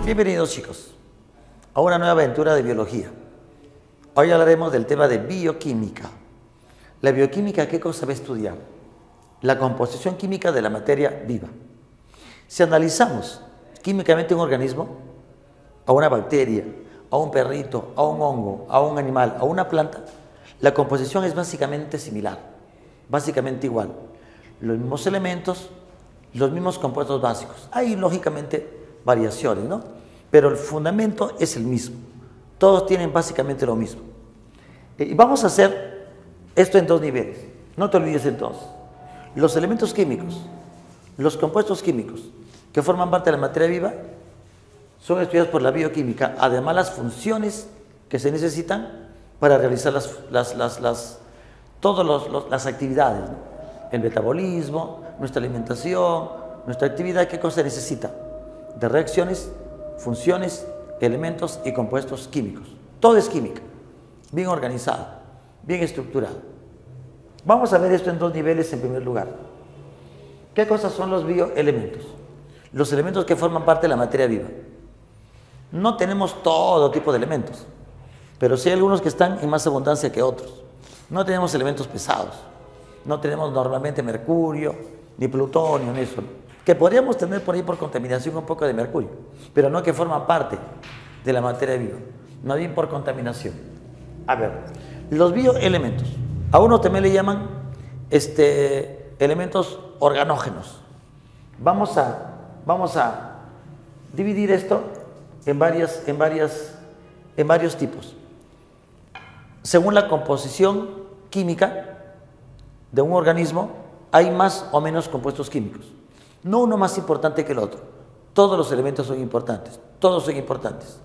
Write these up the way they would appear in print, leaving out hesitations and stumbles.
Bienvenidos chicos a una nueva aventura de biología. Hoy hablaremos del tema de bioquímica. La bioquímica, ¿qué cosa va a estudiar? La composición química de la materia viva. Si analizamos químicamente un organismo, a una bacteria, a un perrito, a un hongo, a un animal, a una planta, la composición es básicamente similar, básicamente igual. Los mismos elementos, los mismos compuestos básicos. Hay lógicamente variaciones, ¿no? Pero el fundamento es el mismo. Todos tienen básicamente lo mismo. Y vamos a hacer esto en dos niveles. No te olvides entonces. Los elementos químicos, los compuestos químicos que forman parte de la materia viva son estudiados por la bioquímica. Además, las funciones que se necesitan para realizar todas las actividades, ¿no? El metabolismo, nuestra alimentación, nuestra actividad, ¿qué cosa necesita? De reacciones, funciones, elementos y compuestos químicos. Todo es química, bien organizada, bien estructurada. Vamos a ver esto en dos niveles en primer lugar. ¿Qué cosas son los bioelementos? Los elementos que forman parte de la materia viva. No tenemos todo tipo de elementos, pero sí hay algunos que están en más abundancia que otros. No tenemos elementos pesados, no tenemos normalmente mercurio, ni plutonio, ni eso, que podríamos tener por ahí por contaminación un poco de mercurio, pero no que forma parte de la materia viva, no bien por contaminación. A ver, los bioelementos, a uno también le llaman elementos organógenos. Vamos a dividir esto en varios tipos. Según la composición química de un organismo, hay más o menos compuestos químicos. No uno más importante que el otro. Todos los elementos son importantes, todos son importantes.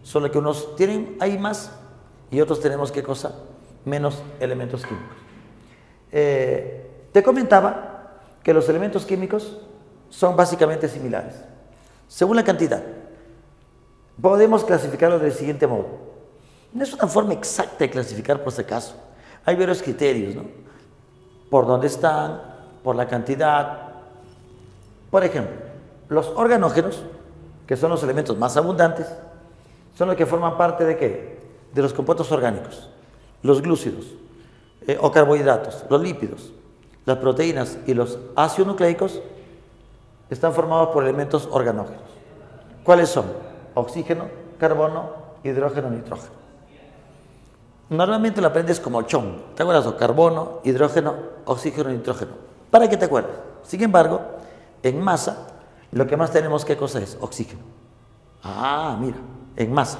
Solo que unos hay más y otros tenemos, ¿qué cosa? Menos elementos químicos. Te comentaba que los elementos químicos son básicamente similares. Según la cantidad, podemos clasificarlos del siguiente modo. No es una forma exacta de clasificar por si acaso. Hay varios criterios, ¿no? Por dónde están, por la cantidad. Por ejemplo, los organógenos, que son los elementos más abundantes, son los que forman parte ¿de qué? De los compuestos orgánicos, los glúcidos o carbohidratos, los lípidos, las proteínas y los ácidos nucleicos están formados por elementos organógenos. ¿Cuáles son? Oxígeno, carbono, hidrógeno, nitrógeno. Normalmente lo aprendes como chon, ¿te acuerdas? Carbono, hidrógeno, oxígeno, nitrógeno, para que te acuerdes. Sin embargo, en masa, lo que más tenemos, ¿qué cosa es? Oxígeno. Ah, mira, en masa.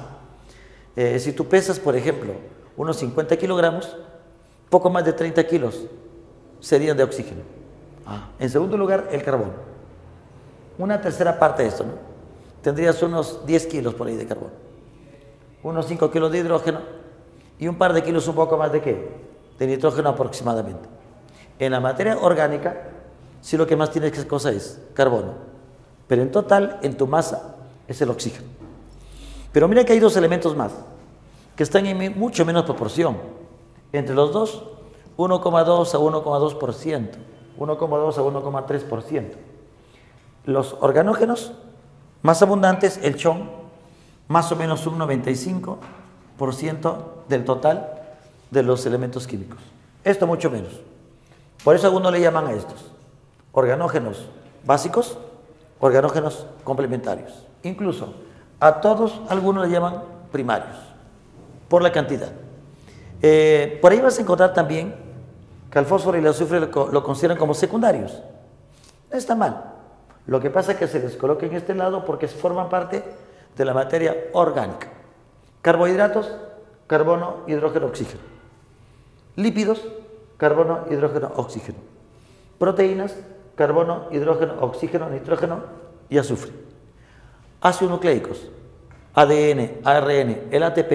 Si tú pesas, por ejemplo, unos 50 kilogramos, poco más de 30 kilos serían de oxígeno. En segundo lugar, el carbono. Una tercera parte de esto, ¿no? Tendrías unos 10 kilos por ahí de carbono. Unos 5 kilos de hidrógeno y un par de kilos un poco más de ¿qué? De nitrógeno aproximadamente. En la materia orgánica, si lo que más tienes, ¿qué cosa es? Carbono. Pero en total, en tu masa, es el oxígeno. Pero mira que hay dos elementos más, que están en mucho menos proporción. Entre los dos, 1,2 a 1,2%, 1,2 a 1,3%. Los organógenos más abundantes, el chon, más o menos un 95% del total de los elementos químicos. Esto mucho menos. Por eso algunos le llaman a estos organógenos básicos, organógenos complementarios. Incluso a todos algunos le llaman primarios, por la cantidad. Por ahí vas a encontrar también que al fósforo y el azufre lo consideran como secundarios. No está mal. Lo que pasa es que se les coloca en este lado porque forman parte de la materia orgánica. Carbohidratos, carbono, hidrógeno, oxígeno. Lípidos, carbono, hidrógeno, oxígeno. Proteínas, carbono, hidrógeno, oxígeno, nitrógeno y azufre. Ácidos nucleicos, ADN, ARN, el ATP,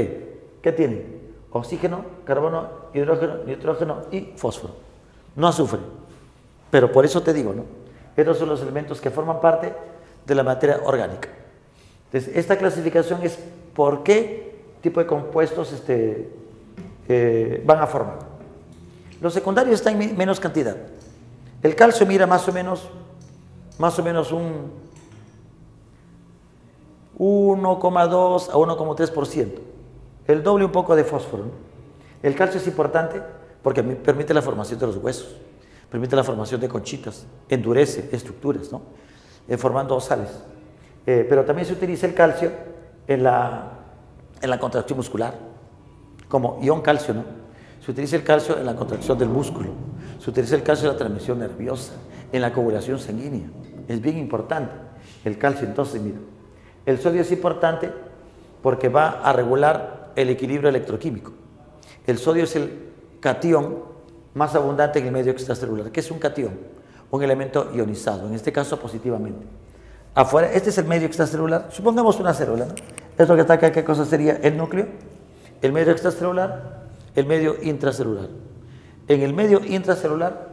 ¿qué tienen? Oxígeno, carbono, hidrógeno, nitrógeno y fósforo. No azufre. Pero por eso te digo, ¿no? Estos son los elementos que forman parte de la materia orgánica. Entonces, esta clasificación es por qué tipo de compuestos van a formar. Los secundarios están en menos cantidad. El calcio mira más o menos 1,2 a 1,3%. El doble un poco de fósforo, ¿no? El calcio es importante porque permite la formación de los huesos, permite la formación de conchitas, endurece estructuras, ¿no? Formando sales. Pero también se utiliza el calcio en la contracción muscular, como ion calcio, ¿no? Se utiliza el calcio en la contracción del músculo, se utiliza el calcio en la transmisión nerviosa, en la coagulación sanguínea. Es bien importante el calcio. Entonces, mira, el sodio es importante porque va a regular el equilibrio electroquímico. El sodio es el catión más abundante en el medio extracelular. ¿Qué es un catión? Un elemento ionizado, en este caso positivamente. Afuera, este es el medio extracelular. Supongamos una célula, ¿no? Esto que está acá, ¿qué cosa sería? El núcleo, el medio extracelular, el medio intracelular. En el medio intracelular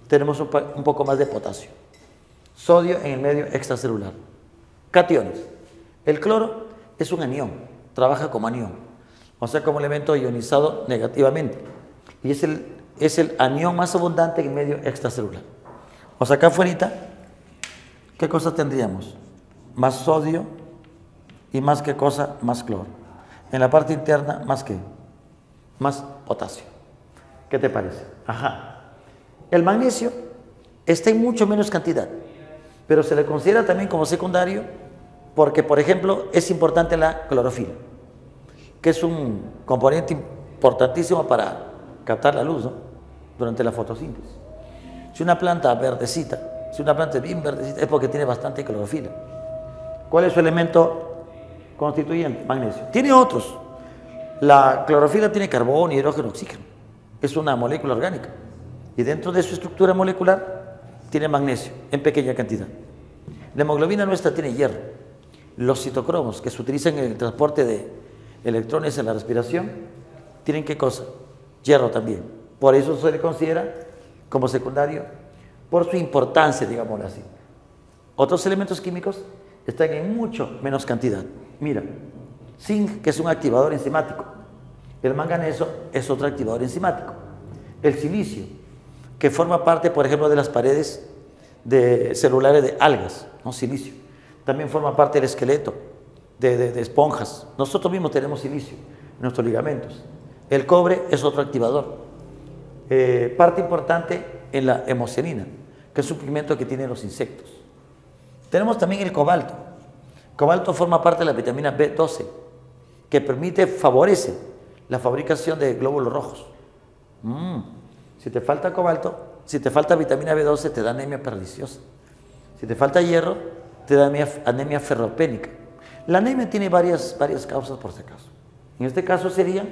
tenemos un poco más de potasio. Sodio en el medio extracelular. Cationes. El cloro es un anión, trabaja como anión, o sea, como elemento ionizado negativamente. Y es el anión más abundante en el medio extracelular. O sea, acá afuera, ¿qué cosa tendríamos? Más sodio y más qué cosa, más cloro. En la parte interna, más qué, más potasio. ¿Qué te parece? Ajá. El magnesio está en mucho menos cantidad, pero se le considera también como secundario porque, por ejemplo, es importante la clorofila, que es un componente importantísimo para captar la luz, ¿no? Durante la fotosíntesis. Si una planta verdecita, si una planta es bien verdecita, es porque tiene bastante clorofila. ¿Cuál es su elemento constituyente? Magnesio. Tiene otros. La clorofila tiene carbono, hidrógeno, oxígeno. Es una molécula orgánica. Y dentro de su estructura molecular tiene magnesio en pequeña cantidad. La hemoglobina nuestra tiene hierro. Los citocromos que se utilizan en el transporte de electrones en la respiración tienen ¿qué cosa? Hierro también. Por eso se le considera como secundario por su importancia, digámoslo así. Otros elementos químicos están en mucho menos cantidad. Mira, zinc, que es un activador enzimático. El manganeso es otro activador enzimático. El silicio, que forma parte, por ejemplo, de las paredes celulares de algas, ¿no? Silicio. También forma parte del esqueleto de esponjas. Nosotros mismos tenemos silicio en nuestros ligamentos. El cobre es otro activador. Parte importante en la hemocianina, que es un pigmento que tienen los insectos. Tenemos también el cobalto. Cobalto forma parte de la vitamina B12, que favorece la fabricación de glóbulos rojos. Si te falta cobalto, si te falta vitamina B12, te da anemia perniciosa. Si te falta hierro, te da anemia ferropénica. La anemia tiene varias causas, por si acaso. En este caso sería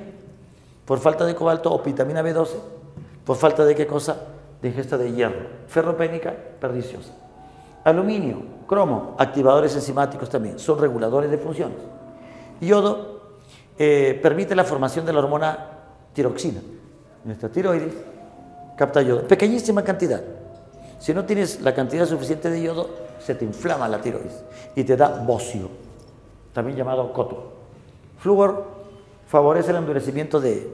por falta de cobalto o vitamina B12, por falta de qué cosa, de ingesta de hierro, ferropénica, perniciosa. Aluminio, cromo, activadores enzimáticos también, son reguladores de funciones. Yodo permite la formación de la hormona tiroxina. Nuestra tiroides capta yodo, pequeñísima cantidad. Si no tienes la cantidad suficiente de yodo, se te inflama la tiroides y te da bocio, también llamado coto. Flúor favorece el endurecimiento de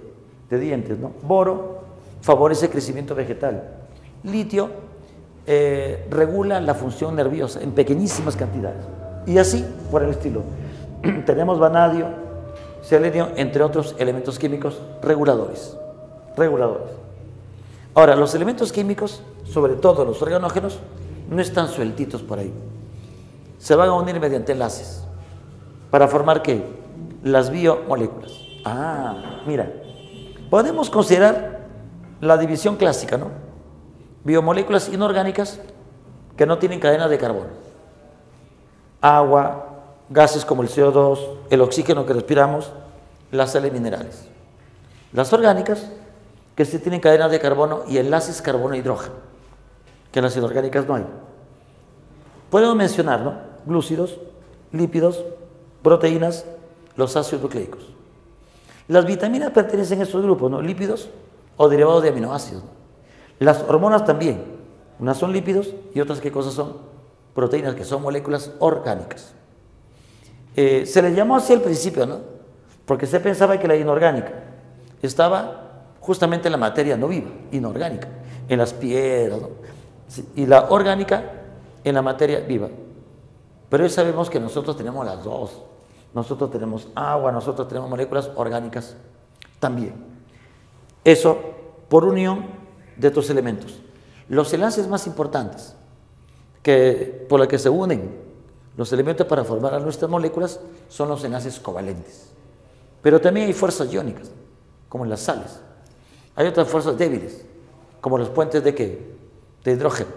dientes, ¿no? Boro favorece el crecimiento vegetal. Litio regula la función nerviosa en pequeñísimas cantidades. Y así por el estilo. Tenemos vanadio, selenio, entre otros elementos químicos reguladores. Ahora, los elementos químicos, sobre todo los organógenos, no están sueltitos por ahí. Se van a unir mediante enlaces. ¿Para formar qué? Las biomoléculas. Mira, podemos considerar la división clásica, ¿no? Biomoléculas inorgánicas que no tienen cadena de carbono. Agua, gases como el CO2, el oxígeno que respiramos, las sales minerales. Las orgánicas, que sí tienen cadena de carbono y enlaces carbono-hidrógeno, que en las inorgánicas no hay. Podemos mencionar, ¿no? Glúcidos, lípidos, proteínas, los ácidos nucleicos. Las vitaminas pertenecen a estos grupos, ¿no? Lípidos o derivados de aminoácidos, ¿no? Las hormonas también, unas son lípidos y otras ¿qué cosas son? Proteínas, que son moléculas orgánicas. Se les llamó así al principio, ¿no? Porque se pensaba que la inorgánica estaba justamente en la materia no viva, inorgánica, en las piedras, ¿no? Y la orgánica en la materia viva. Pero hoy sabemos que nosotros tenemos las dos. Nosotros tenemos agua, nosotros tenemos moléculas orgánicas también. Eso por unión de estos elementos. Los enlaces más importantes por los que se unen los elementos para formar a nuestras moléculas son los enlaces covalentes. Pero también hay fuerzas iónicas, como en las sales. Hay otras fuerzas débiles, como los puentes de hidrógeno.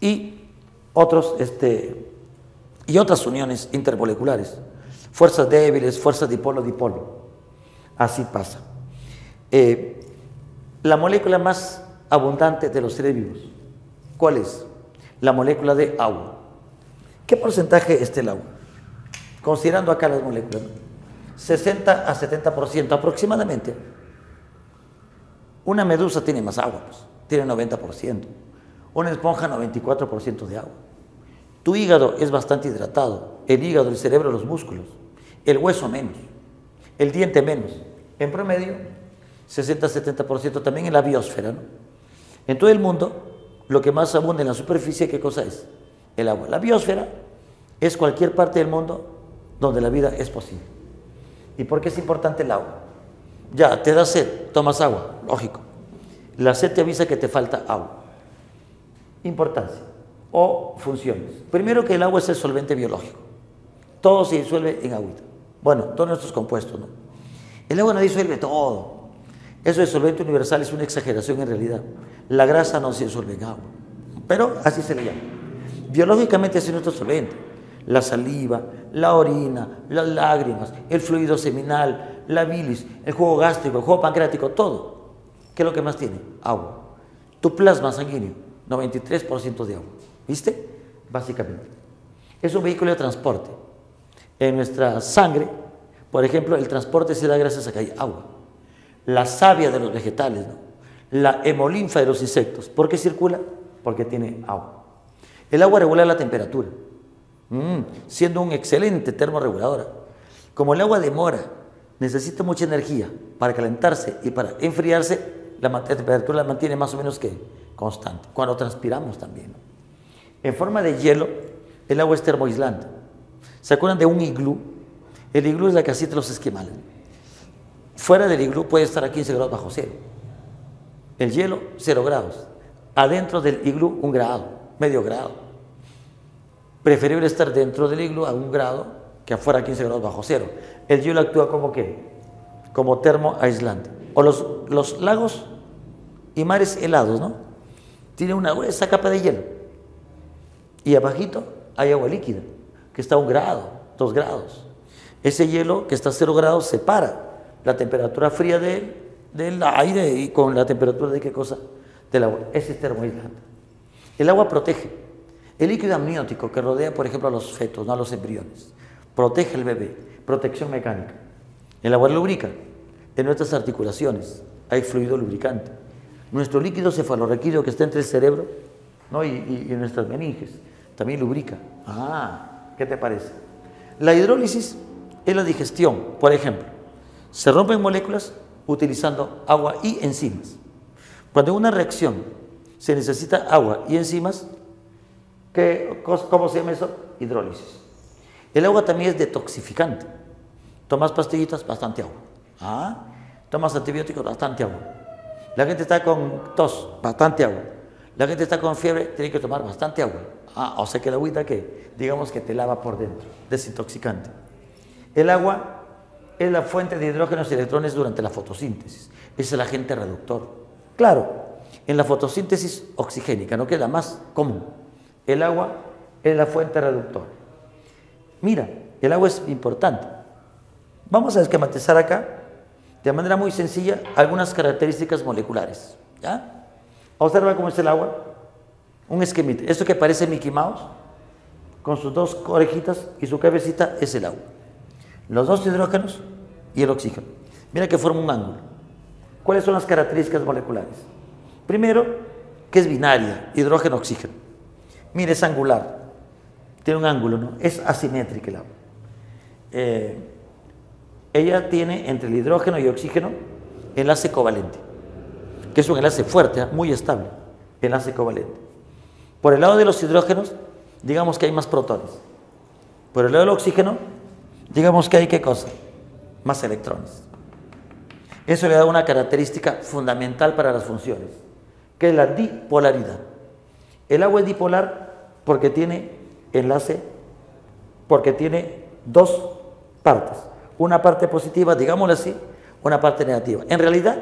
Y otras uniones intermoleculares. Fuerzas débiles, fuerzas dipolo-dipolo. Así pasa. La molécula más abundante de los seres vivos, ¿cuál es? La molécula de agua. ¿Qué porcentaje es el agua? Considerando acá las moléculas, ¿no? 60 a 70% aproximadamente. Una medusa tiene más agua, pues, tiene 90%. Una esponja 94% de agua. Tu hígado es bastante hidratado, el hígado, el cerebro, los músculos, el hueso menos, el diente menos. En promedio, 60-70% también en la biosfera, ¿no? En todo el mundo, lo que más abunda en la superficie, ¿qué cosa es? El agua. La biosfera es cualquier parte del mundo donde la vida es posible. ¿Y por qué es importante el agua? Ya, te da sed, tomas agua, lógico. La sed te avisa que te falta agua. Importancia o funciones. Primero, que el agua es el solvente biológico. Todo se disuelve en agüita. Bueno, todos nuestros compuestos, ¿no? El agua no disuelve todo. Eso de solvente universal es una exageración en realidad. La grasa no se disuelve en agua, pero así se le llama. Biológicamente es nuestro solvente. La saliva, la orina, las lágrimas, el fluido seminal, la bilis, el jugo gástrico, el jugo pancreático, todo. ¿Qué es lo que más tiene? Agua. Tu plasma sanguíneo, 93% de agua. ¿Viste? Básicamente. Es un vehículo de transporte. En nuestra sangre, por ejemplo, el transporte se da gracias a que hay agua. La savia de los vegetales, ¿no? La hemolinfa de los insectos. ¿Por qué circula? Porque tiene agua. El agua regula la temperatura, siendo un excelente termorreguladora. Como el agua demora, necesita mucha energía para calentarse y para enfriarse, la temperatura la mantiene más o menos que constante. Cuando transpiramos también, ¿no? En forma de hielo, el agua es termoaislante. ¿Se acuerdan de un iglú? El iglú es la casita de los esquimales. Fuera del iglú puede estar a 15 grados bajo cero. El hielo, 0 grados. Adentro del iglú, 1 grado, medio grado. Preferible estar dentro del iglú a 1 grado que afuera a 15 grados bajo cero. El hielo actúa como ¿qué? Como termoaislante. O los lagos y mares helados, ¿no? Tienen una gruesa capa de hielo. Y abajito hay agua líquida, que está a 1 grado, 2 grados. Ese hielo que está a 0 grados separa la temperatura fría del aire y con la temperatura de ¿qué cosa? Del agua. Ese es termoaislante. El agua protege. El líquido amniótico que rodea, por ejemplo, a los fetos, no a los embriones, protege al bebé. Protección mecánica. El agua lubrica. En nuestras articulaciones hay fluido lubricante. Nuestro líquido cefalorraquídeo que está entre el cerebro, ¿no? y nuestras meninges también lubrica. ¿Qué te parece? La hidrólisis es la digestión, por ejemplo. Se rompen moléculas utilizando agua y enzimas. Cuando en una reacción se necesita agua y enzimas, ¿cómo se llama eso? Hidrólisis. El agua también es detoxificante. Tomas pastillitas, bastante agua. Tomas antibióticos, bastante agua. La gente está con tos, bastante agua. La gente está con fiebre, tiene que tomar bastante agua. O sea que la agüita que, digamos que te lava por dentro, desintoxicante. El agua es la fuente de hidrógenos y electrones durante la fotosíntesis. Es el agente reductor. Claro, en la fotosíntesis oxigénica, ¿no? Que es la más común. El agua es la fuente reductora. Mira, el agua es importante. Vamos a esquematizar acá, de manera muy sencilla, algunas características moleculares. ¿Ya? Observa cómo es el agua. Un esquemita. Esto que parece Mickey Mouse, con sus 2 orejitas y su cabecita, es el agua. Los 2 hidrógenos y el oxígeno. Mira que forma un ángulo. ¿Cuáles son las características moleculares? Primero, que es binaria, hidrógeno-oxígeno. Mira, es angular. Tiene un ángulo, ¿no? Es asimétrica el agua. Ella tiene entre el hidrógeno y el oxígeno enlace covalente, que es un enlace fuerte, muy estable, enlace covalente. Por el lado de los hidrógenos, digamos que hay más protones. Por el lado del oxígeno, digamos que hay ¿qué cosa? Más electrones. Eso le da una característica fundamental para las funciones, que es la dipolaridad. El agua es dipolar porque tiene enlace, porque tiene dos partes. Una parte positiva, digámoslo así, una parte negativa. En realidad,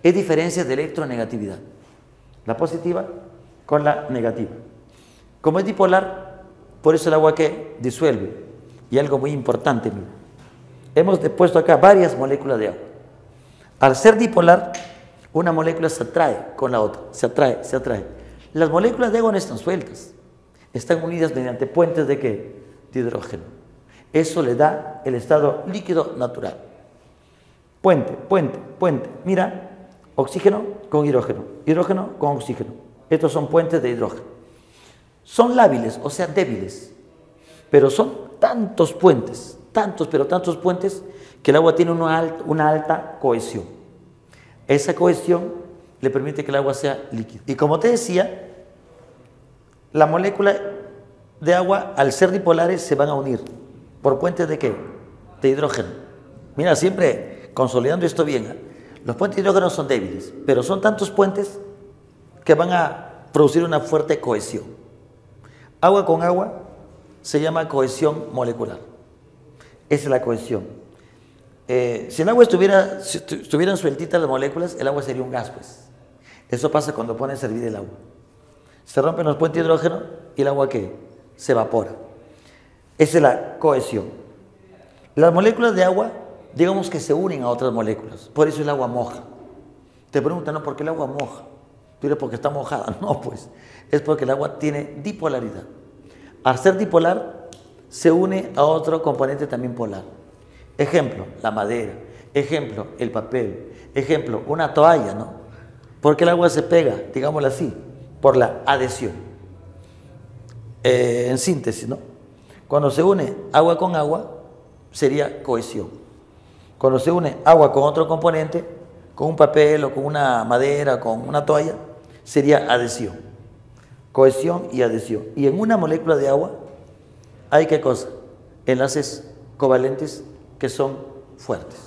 es diferencia de electronegatividad. La positiva con la negativa. Como es dipolar, por eso el agua que disuelve. Y algo muy importante, mira. Hemos puesto acá varias moléculas de agua. Al ser dipolar, una molécula se atrae con la otra, se atrae, se atrae. Las moléculas de agua no están sueltas, están unidas mediante puentes ¿de qué? De hidrógeno. Eso le da el estado líquido natural. Puente, puente, puente. Mira, oxígeno con hidrógeno, hidrógeno con oxígeno. Estos son puentes de hidrógeno. Son lábiles, o sea, débiles, pero son tantos puentes, tantos, pero tantos puentes, que el agua tiene una alta cohesión. Esa cohesión le permite que el agua sea líquida. Y como te decía, la molécula de agua, al ser dipolares, se van a unir. ¿Por puentes de qué? De hidrógeno. Mira, siempre consolidando esto bien, ¿eh? Los puentes de hidrógeno son débiles, pero son tantos puentes que van a producir una fuerte cohesión. Agua con agua se llama cohesión molecular. Esa es la cohesión. Si el agua estuvieran sueltitas las moléculas, el agua sería un gas, pues. Eso pasa cuando pones a hervir el agua. Se rompen los puentes de hidrógeno y el agua ¿qué? Se evapora. Esa es la cohesión. Las moléculas de agua, digamos que se unen a otras moléculas. Por eso el agua moja. Te preguntan, ¿no? ¿Por qué el agua moja? Tú dirás, porque está mojada. No, pues. Es porque el agua tiene dipolaridad. Al ser dipolar, se une a otro componente también polar. Ejemplo, la madera. Ejemplo, el papel. Ejemplo, una toalla, ¿no? ¿Por qué el agua se pega? Digámoslo así, por la adhesión. En síntesis, ¿no? Cuando se une agua con agua, sería cohesión. Cuando se une agua con otro componente, con un papel o con una madera, con una toalla, sería adhesión. Cohesión y adhesión. Y en una molécula de agua hay ¿qué cosa? Enlaces covalentes que son fuertes.